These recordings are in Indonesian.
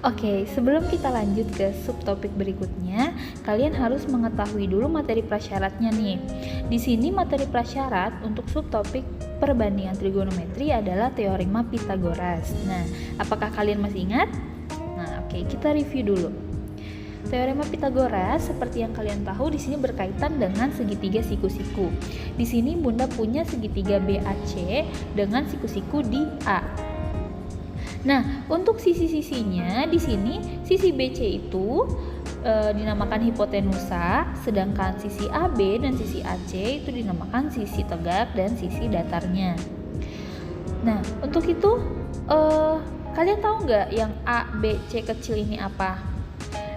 Oke, sebelum kita lanjut ke subtopik berikutnya, kalian harus mengetahui dulu materi prasyaratnya nih. Di sini materi prasyarat untuk subtopik perbandingan trigonometri adalah teorema Pythagoras. Nah, apakah kalian masih ingat? Nah, oke, kita review dulu. Teorema Pythagoras seperti yang kalian tahu di sini berkaitan dengan segitiga siku-siku. Di sini Bunda punya segitiga BAC dengan siku-siku di A. Nah, untuk sisi-sisinya di sini sisi BC itu dinamakan hipotenusa, sedangkan sisi AB dan sisi AC itu dinamakan sisi tegak dan sisi datarnya. Nah, untuk itu kalian tahu nggak yang A, B, C kecil ini apa?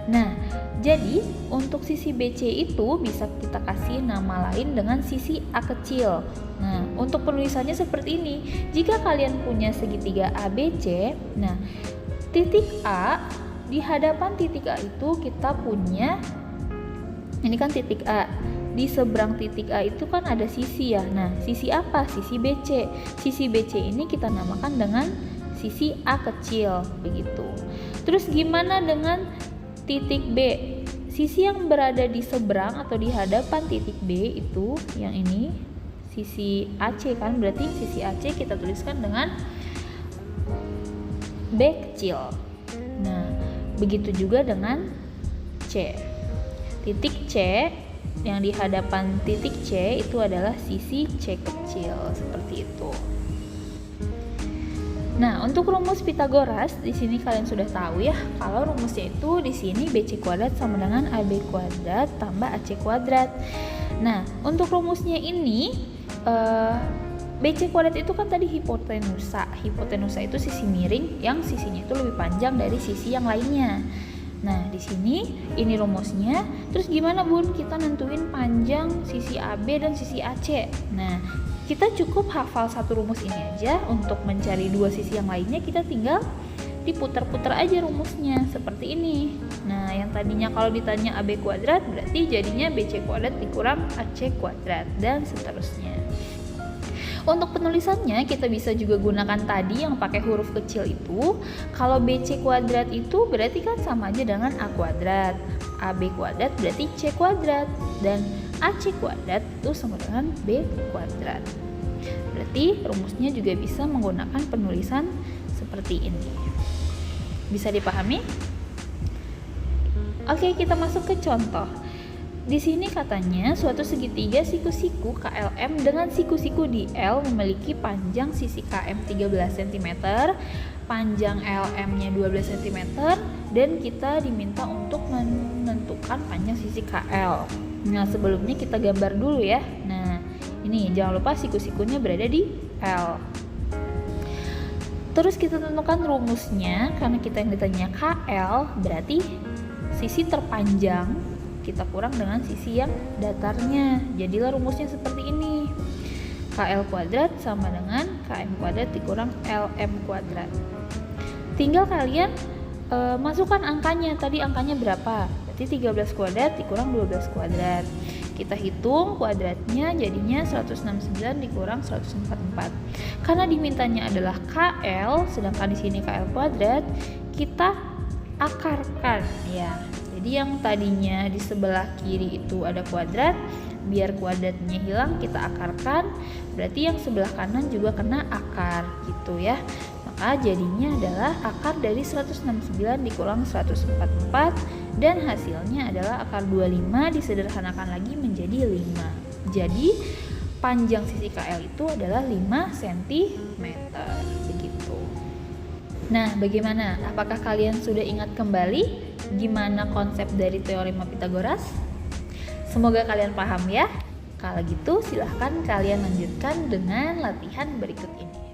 Nah, jadi untuk sisi BC itu bisa kita kasih nama lain dengan sisi A kecil. Nah, untuk penulisannya seperti ini. Jika kalian punya segitiga ABC, nah titik A, di hadapan titik A itu kita punya, ini kan titik A. Di seberang titik A itu kan ada sisi ya. Nah, sisi apa? Sisi BC. Sisi BC ini kita namakan dengan sisi A kecil, begitu. Terus gimana dengan titik B? Sisi yang berada di seberang atau di hadapan titik B itu yang ini sisi AC kan, berarti sisi AC kita tuliskan dengan B kecil. Nah, begitu juga dengan C. Titik C yang di hadapan titik C itu adalah sisi C kecil, seperti itu. Nah, untuk rumus Pythagoras di sini kalian sudah tahu ya, kalau rumusnya itu di sini BC kuadrat sama dengan AB kuadrat tambah AC kuadrat. Nah, untuk rumusnya ini BC kuadrat itu kan tadi hipotenusa. Hipotenusa itu sisi miring yang sisinya itu lebih panjang dari sisi yang lainnya. Nah, di sini ini rumusnya. Terus gimana Bun kita nentuin panjang sisi AB dan sisi AC? Nah, kita cukup hafal satu rumus ini aja. Untuk mencari dua sisi yang lainnya kita tinggal diputar-putar aja rumusnya seperti ini. Nah, yang tadinya kalau ditanya AB kuadrat berarti jadinya BC kuadrat dikurang AC kuadrat dan seterusnya. Untuk penulisannya kita bisa juga gunakan tadi yang pakai huruf kecil itu. Kalau BC kuadrat itu berarti kan sama aja dengan A kuadrat. AB kuadrat berarti C kuadrat dan AC kuadrat itu sama dengan B kuadrat. Berarti rumusnya juga bisa menggunakan penulisan seperti ini. Bisa dipahami? Oke, kita masuk ke contoh. Di sini katanya suatu segitiga siku-siku KLM dengan siku-siku di L memiliki panjang sisi KM 13 cm, panjang LM-nya 12 cm, dan kita diminta untuk menentukan panjang sisi KL. Nah, sebelumnya kita gambar dulu ya. Nah, ini jangan lupa siku-sikunya berada di L. Terus kita tentukan rumusnya, karena kita yang ditanya KL, berarti sisi terpanjang kita kurang dengan sisi yang datarnya. Jadilah rumusnya seperti ini. KL kuadrat sama dengan KM kuadrat dikurang LM kuadrat. Tinggal kalian masukkan angkanya. Tadi angkanya berapa? Berarti 13 kuadrat dikurang 12 kuadrat. Kita hitung kuadratnya jadinya 169 dikurang 144. Karena dimintanya adalah KL, sedangkan di sini KL kuadrat, kita akarkan ya. Jadi yang tadinya di sebelah kiri itu ada kuadrat, biar kuadratnya hilang kita akarkan, berarti yang sebelah kanan juga kena akar gitu ya. Maka jadinya adalah akar dari 169 dikurang 144 dan hasilnya adalah akar 25 disederhanakan lagi menjadi 5. Jadi panjang sisi KL itu adalah 5 cm begitu. Nah, bagaimana? Apakah kalian sudah ingat kembali gimana konsep dari teorema Pythagoras? Semoga kalian paham ya. Kalau gitu silahkan kalian lanjutkan dengan latihan berikut ini.